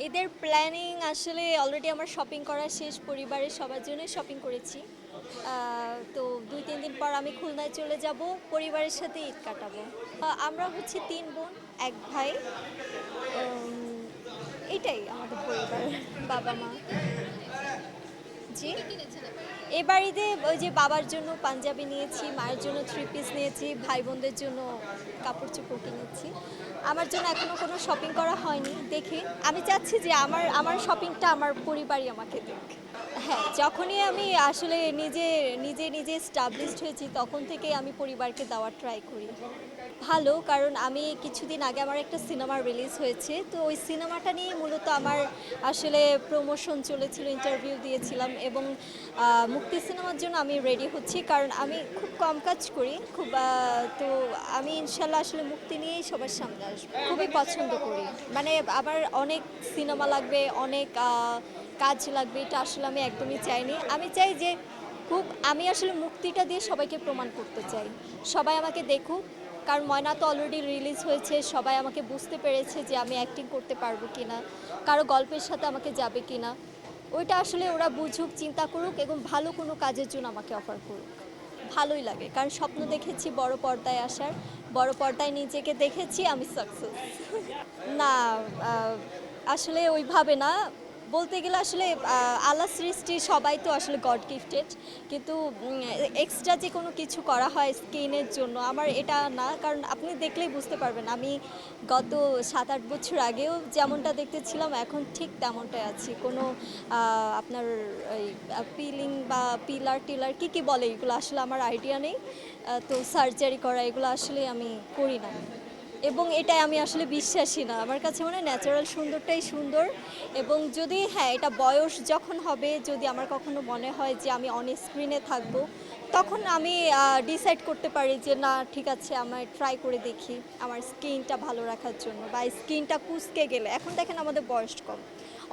এদের প্ল্যানিং আসলে অলরেডি আমার শপিং করা শেষ, পরিবারের সবার জন্যই শপিং করেছি। তো ২-৩ দিন পর আমি খুলনায় চলে যাব, পরিবারের সাথে ঈদ কাটাবো। আমরা হচ্ছে ৩ বোন, ১ ভাই। উম এটাই আমাদের পরিবার, বাবা-মা। জি? এবার ঈদে ওই যে বাবার জন্য পাঞ্জাবি নিয়েছি, মায়ের জন্য 3 পিস নিয়েছি, ভাই-বোনদের জন্য কাপড়-চোপড় কিনেছি। আমার জন্য এখনো কোনো শপিং করা হয়নি। দেখি, আমি চাচ্ছি যে আমার শপিংটা আমার পরিবারই আমাকে দিক। হ্যাঁ, যখনই আমি আসলে নিজে এস্টাবলিশড হয়েছি তখন থেকেই আমি পরিবারকে দেওয়ার ট্রাই করি। ভালো, কারণ আমি কিছুদিন আগে আমার একটা সিনেমা রিলিজ হয়েছে। তো ওই সিনেমাটা নিয়ে মূলত আমার আসলে প্রমোশন চলেছিল, ইন্টারভিউ দিয়েছিলাম এবং মুক্তি সিনেমার জন্য আমি রেডি হচ্ছি। কারণ আমি খুব কম কাজ করি। তো আমি ইনশাল্লাহ আসলে মুক্তি নিয়েই সবার সামনে আসবো। খুবই পছন্দ করি। মানে আমার অনেক সিনেমা লাগবে, অনেক কাজ লাগবে, এটা আসলে আমি একদমই চাইনি। আমি চাই যে আমি আসলে মুক্তিটা দিয়ে সবাইকে প্রমাণ করতে চাই। সবাই আমাকে দেখুক, কারণ ময়না তো অলরেডি রিলিজ হয়েছে, সবাই আমাকে বুঝতে পেরেছে যে আমি অ্যাক্টিং করতে পারবো কিনা, কারো গল্পের সাথে আমাকে যাবে কিনা। ওইটা আসলে ওরা বুঝুক, চিন্তা করুক এবং ভালো কোনো কাজের জন্য আমাকে অফার করুক। ভালোই লাগে, কারণ স্বপ্ন দেখেছি বড় পর্দায় আসার, বড় পর্দায় নিজেকে দেখেছি আমি সাকসেস। না, আ আসলে ওইভাবে না। বলতে গেলে আসলে আল্লাহর সৃষ্টি সবাই তো আসলে গড গিফটেড। কিন্তু এক্সট্রা যে কোনো কিছু করা হয় স্কিনের জন্য, আমার এটা না। কারণ আপনি দেখলেই বুঝতে পারবেন আমি গত ৭-৮ বছর আগেও যেমনটা দেখতে ছিলাম এখন ঠিক তেমনটাই আছি। কোনো আপনার এই পিলিং বা পিলার-টিলার কী বলে এগুলো আসলে আমার আইডিয়া নেই। তো সার্জারি করা এগুলো আসলে আমি করি না। এবং এটাই আমি আসলে বিশ্বাসী না। আমার কাছে মনে হয় ন্যাচারাল সুন্দরটাই সুন্দর। এবং যদি হ্যাঁ, এটা বয়স যখন হবে, যদি আমার কখনো মনে হয় যে আমি অন স্ক্রিনে থাকবো, তখন আমি ডিসাইড করতে পারি যে না ঠিক আছে, আমার ট্রাই করে দেখি আমার স্কিনটা ভালো রাখার জন্য, বা স্কিনটা কুঁচকে গেলে, এখন দেখেন আমাদের বয়স কম।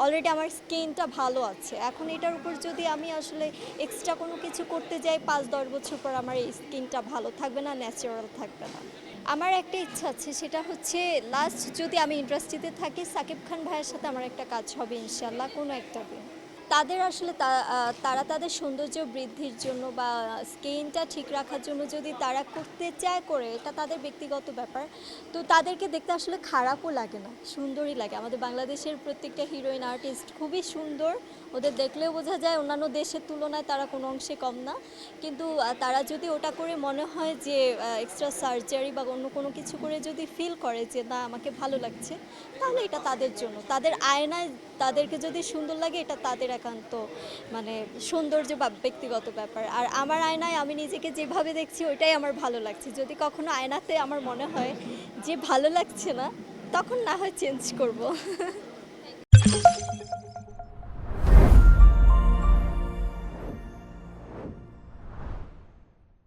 অলরেডি আমার স্কিনটা ভালো আছে। এখন এটার উপর যদি আমি আসলে এক্সট্রা কোনো কিছু করতে যাই, ৫-১০ বছর পর আমার এই স্কিনটা ভালো থাকবে না, ন্যাচারাল থাকবে না। আমার একটা ইচ্ছা আছে, সেটা হচ্ছে লাস্ট যদি আমি ইন্ডাস্ট্রিতে থাকি, সাকিব খান ভাইয়ের সাথে আমার একটা কাজ হবে ইনশাল্লাহ কোনো একটা দিন। তাদের আসলে তারা তাদের সৌন্দর্য বৃদ্ধির জন্য বা স্কিনটা ঠিক রাখার জন্য যদি তারা করতে চায় করে, এটা তাদের ব্যক্তিগত ব্যাপার। তো তাদেরকে দেখতে আসলে খারাপও লাগে না, সুন্দরই লাগে। আমাদের বাংলাদেশের প্রত্যেকটা হিরোইন আর্টিস্ট খুবই সুন্দর, ওদের দেখলেও বোঝা যায় অন্যান্য দেশের তুলনায় তারা কোনো অংশে কম না। কিন্তু তারা যদি ওটা করে মনে হয় যে এক্সট্রা সার্জারি বা অন্য কোনো কিছু করে যদি ফিল করে যে না আমাকে ভালো লাগছে, তাহলে এটা তাদের জন্য। তাদের আয়নায় তাদেরকে যদি সুন্দর লাগে, এটা তাদের একান্ত মানে সৌন্দর্য বা ব্যক্তিগত ব্যাপার। আর আমার আয়নায় আমি নিজেকে যেভাবে দেখছি ওইটাই আমার ভালো লাগছে। যদি কখনো আয়নাতে আমার মনে হয় যে ভালো লাগছে না, তখন না হয় চেঞ্জ করব।